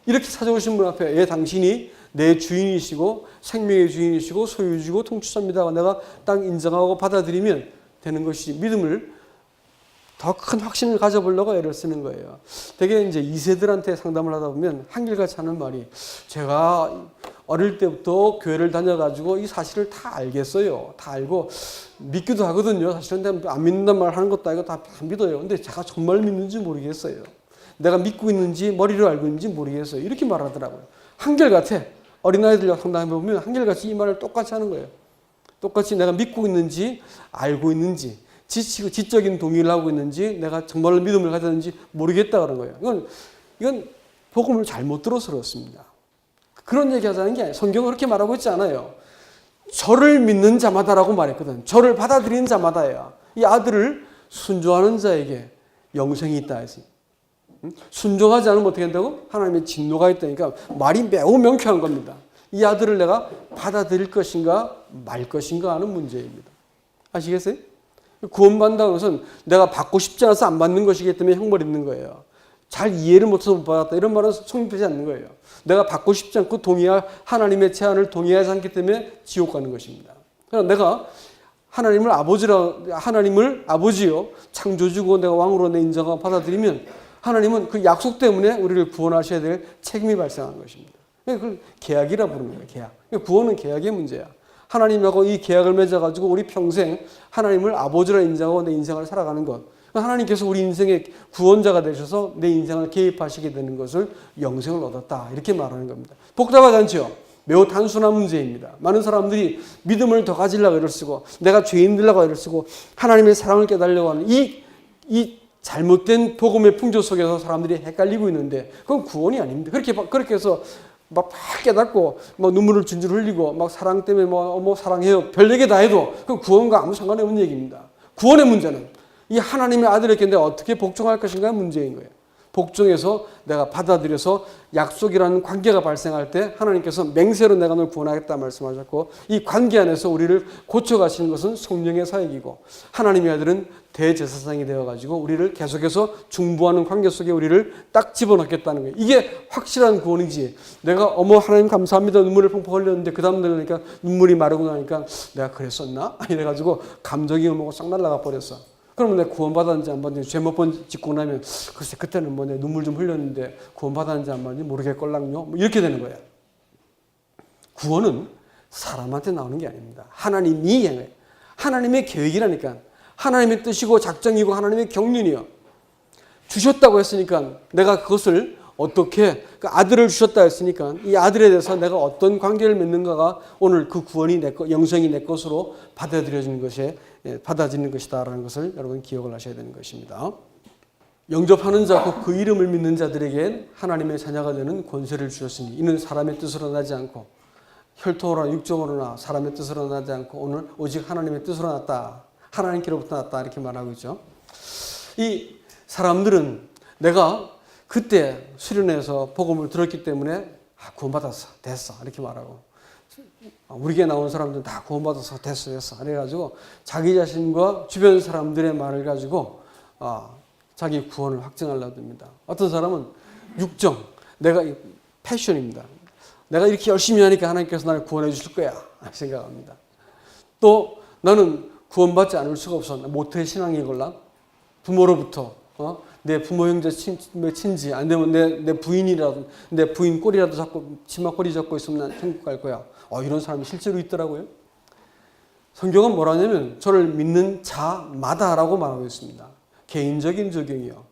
Speaker 1: 이렇게 찾아오신 분 앞에 당신이 내 주인이시고 생명의 주인이시고 소유주고 통치자입니다. 내가 딱 인정하고 받아들이면 되는 것이 믿음을 더 큰 확신을 가져보려고 애를 쓰는 거예요. 되게 이제 2세들한테 상담을 하다 보면 한결같이 하는 말이 제가 어릴 때부터 교회를 다녀가지고 이 사실을 다 알겠어요. 다 알고 믿기도 하거든요. 사실은 안 믿는단 말 하는 것도 아니고 다 안 믿어요. 근데 제가 정말 믿는지 모르겠어요. 내가 믿고 있는지 머리로 알고 있는지 모르겠어요. 이렇게 말하더라고요. 한결같아. 어린아이들 상담해 보면 한결같이 이 말을 똑같이 하는 거예요. 똑같이 내가 믿고 있는지 알고 있는지 지적인 동의를 하고 있는지 내가 정말로 믿음을 가졌는지 모르겠다 그런 거예요. 이건 복음을 잘못 들어서 그렇습니다. 그런 얘기 하자는 게 아니에요. 성경은 그렇게 말하고 있지 않아요. 저를 믿는 자마다라고 말했거든. 저를 받아들이는 자마다야. 이 아들을 순종하는 자에게 영생이 있다 해서. 순종하지 않으면 어떻게 된다고? 하나님의 진노가 있다니까 말이 매우 명쾌한 겁니다. 이 아들을 내가 받아들일 것인가 말 것인가 하는 문제입니다. 아시겠어요? 구원받는다는 것은 내가 받고 싶지 않아서 안 받는 것이기 때문에 형벌 있는 거예요. 잘 이해를 못해서 못 받았다. 이런 말은 성립되지 않는 거예요. 내가 받고 싶지 않고 하나님의 제안을 동의하지 않기 때문에 지옥 가는 것입니다. 그러나 내가 하나님을 아버지요 창조주고 내가 왕으로 내 인정하고 받아들이면 하나님은 그 약속 때문에 우리를 구원하셔야 될 책임이 발생하는 것입니다. 그걸 계약이라 부르는 거예요. 계약. 구원은 계약의 문제야. 하나님하고 이 계약을 맺어가지고 우리 평생 하나님을 아버지로 인정하고 내 인생을 살아가는 것. 하나님께서 우리 인생의 구원자가 되셔서 내 인생을 개입하시게 되는 것을 영생을 얻었다. 이렇게 말하는 겁니다. 복잡하지 않죠? 매우 단순한 문제입니다. 많은 사람들이 믿음을 더 가지려고 애를 쓰고 내가 죄인 되려고 애를 쓰고 하나님의 사랑을 깨달으려고 하는 이 잘못된 복음의 풍조 속에서 사람들이 헷갈리고 있는데 그건 구원이 아닙니다. 그렇게 해서 막 깨닫고 막 눈물을 줄줄 흘리고 막 사랑 때문에 뭐 사랑해요. 별 얘기 다 해도 그건 구원과 아무 상관이 없는 얘기입니다. 구원의 문제는 이 하나님의 아들에게 내가 어떻게 복종할 것인가의 문제인 거예요. 복종해서 내가 받아들여서 약속이라는 관계가 발생할 때 하나님께서 맹세로 내가 널 구원하겠다 말씀하셨고 이 관계 안에서 우리를 고쳐가시는 것은 성령의 사역이고 하나님의 아들은 대제사장이 되어가지고 우리를 계속해서 중보하는 관계 속에 우리를 딱 집어넣겠다는 거예요. 이게 확실한 구원이지. 내가 하나님 감사합니다 눈물을 펑펑 흘렸는데 그 다음 되니까 눈물이 마르고 나니까 내가 그랬었나? 이래가지고 감정이 오고 싹 날아가 버렸어. 그러면 내가 구원받았는지 안 받았는지 죄 몇 번 짓고 나면 글쎄 그때는 내 눈물 좀 흘렸는데 구원받았는지 안 받았는지 모르겠걸랑요. 이렇게 되는 거야. 구원은 사람한테 나오는 게 아닙니다. 하나님이 행해. 하나님의 계획이라니까. 하나님의 뜻이고 작정이고 하나님의 경륜이요. 주셨다고 했으니까 내가 그것을 어떻게 아들을 주셨다 했으니까 이 아들에 대해서 내가 어떤 관계를 맺는가가 오늘 그 구원이 내 것, 영생이 내 것으로 받아들여지는 것이다라는 것을 여러분 기억을 하셔야 되는 것입니다. 영접하는 자, 그 이름을 믿는 자들에게 하나님의 자녀가 되는 권세를 주셨으니 이는 사람의 뜻으로 나지 않고 혈통으로나 육정으로나 사람의 뜻으로 나지 않고 오늘 오직 하나님의 뜻으로 났다. 하나님께로부터 났다. 이렇게 말하고 있죠. 이 사람들은 내가 그때 수련회에서 복음을 들었기 때문에 구원받았어. 됐어. 이렇게 말하고 우리 교회 나온 사람들은 다 구원받아서 됐어. 그래가지고 자기 자신과 주변 사람들의 말을 가지고 자기 구원을 확증하려고 듭니다. 어떤 사람은 육정, 내가 패션입니다. 내가 이렇게 열심히 하니까 하나님께서 나를 구원해 주실 거야 생각합니다. 또 나는 구원받지 않을 수가 없어. 모태 신앙이걸랑 부모로부터 내 부모 형제 친지 안 되면 내 부인이라도 내 부인 꼬리라도 잡고 치마 꼬리 잡고 있으면 난 천국 갈 거야. 이런 사람이 실제로 있더라고요. 성경은 뭐라냐면 저를 믿는 자마다라고 말하고 있습니다. 개인적인 적용이요.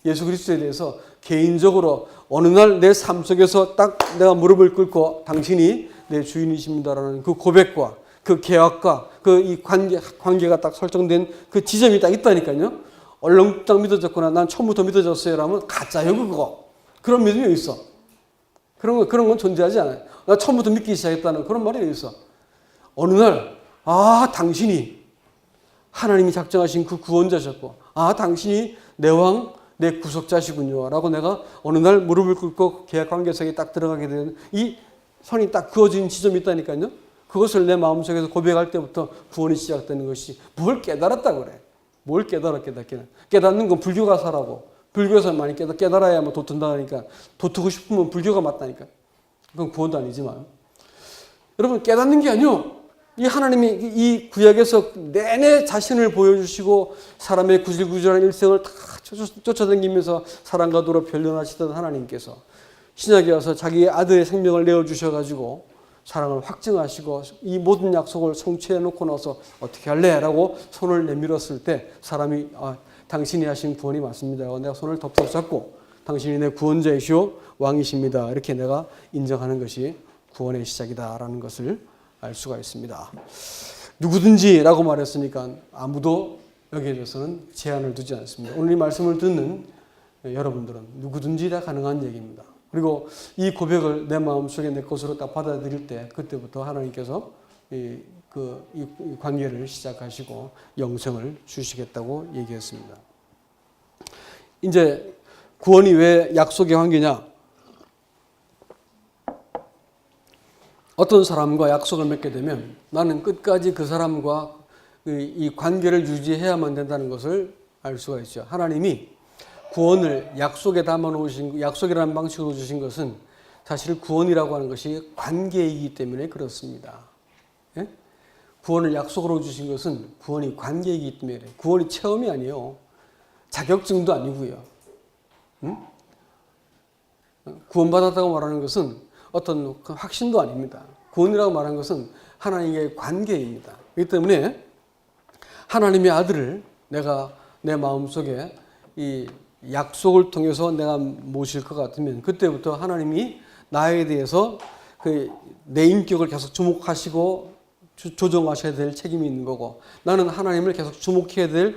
Speaker 1: 예수 그리스도에 대해서 개인적으로 어느 날 내 삶 속에서 딱 내가 무릎을 꿇고 당신이 내 주인이십니다라는 그 고백과 그 계약과 그 이 관계가 딱 설정된 그 지점이 딱 있다니까요. 얼렁뚱땅 믿어졌거나 난 처음부터 믿어졌어요라면 가짜요 그거. 그런 믿음이 있어. 그런 건 존재하지 않아요. 나 처음부터 믿기 시작했다는 그런 말이 있어. 어느 날 당신이 하나님이 작정하신 그 구원자셨고 당신이 내 왕, 내 구속자시군요 라고 내가 어느 날 무릎을 꿇고 계약 관계 속에 딱 들어가게 되는 이 선이 딱 그어진 지점이 있다니까요. 그것을 내 마음속에서 고백할 때부터 구원이 시작되는 것이 뭘 깨달았다 그래. 뭘 깨닫는 건 불교 가사라고. 불교에서 많이 깨달아야만 도튼다 하니까 도트고 싶으면 불교가 맞다니까. 그건 구원도 아니지만. 여러분 깨닫는 게 아니요. 이 하나님이 이 구약에서 내내 자신을 보여주시고 사람의 구질구질한 일생을 다 쫓아다니면서 사랑과 도로 변론하시던 하나님께서 신약에 와서 자기의 아들의 생명을 내어주셔가지고 사랑을 확증하시고 이 모든 약속을 성취해 놓고 나서 어떻게 할래? 라고 손을 내밀었을 때 사람이 당신이 하신 구원이 맞습니다. 내가 손을 덥석 잡고 당신이 내 구원자이시오 왕이십니다. 이렇게 내가 인정하는 것이 구원의 시작이다라는 것을 알 수가 있습니다. 누구든지라고 말했으니까 아무도 여기에 대해서는 제한을 두지 않습니다. 오늘 이 말씀을 듣는 여러분들은 누구든지 다 가능한 얘기입니다. 그리고 이 고백을 내 마음속에 내 것으로 딱 받아들일 때 그때부터 하나님께서 이 관계를 시작하시고 영생을 주시겠다고 얘기했습니다. 이제 구원이 왜 약속의 관계냐? 어떤 사람과 약속을 맺게 되면 나는 끝까지 그 사람과 이 관계를 유지해야만 된다는 것을 알 수가 있죠. 하나님이 구원을 약속에 담아놓으신, 약속이라는 방식으로 주신 것은 사실 구원이라고 하는 것이 관계이기 때문에 그렇습니다. 예? 구원을 약속으로 주신 것은 구원이 관계이기 때문에 그래요. 구원이 체험이 아니에요. 자격증도 아니고요. 응? 구원받았다고 말하는 것은 어떤 확신도 아닙니다. 구원이라고 말하는 것은 하나님의 관계입니다. 그렇기 때문에 하나님의 아들을 내가 내 마음속에 이 약속을 통해서 내가 모실 것 같으면 그때부터 하나님이 나에 대해서 내 인격을 계속 주목하시고 조정하셔야 될 책임이 있는 거고 나는 하나님을 계속 주목해야 될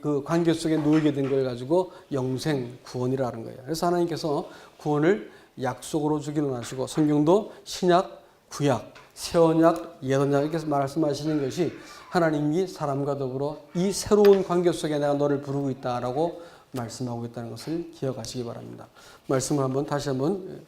Speaker 1: 그 관계 속에 놓이게 된 걸 가지고 영생, 구원이라는 거예요. 그래서 하나님께서 구원을 약속으로 주기는 하시고 성경도 신약, 구약, 새 언약, 옛 언약 이렇게 말씀하시는 것이 하나님이 사람과 더불어 이 새로운 관계 속에 내가 너를 부르고 있다라고 말씀하고 있다는 것을 기억하시기 바랍니다. 말씀을 한번 다시 한번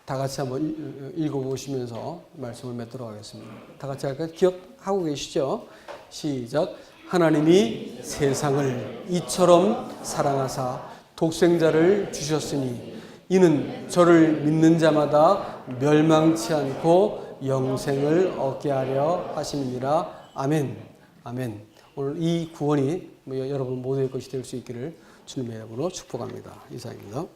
Speaker 1: 다 같이 한번 읽어보시면서 말씀을 맺도록 하겠습니다. 다 같이 할까요? 기억하고 계시죠? 시작. 하나님이 세상을 이처럼 사랑하사 독생자를 주셨으니 이는 저를 믿는 자마다 멸망치 않고 영생을 얻게 하려 하심이니라. 아멘. 아멘. 오늘 이 구원이 여러분 모두의 것이 될 수 있기를 주님의 이름으로 축복합니다. 이상입니다.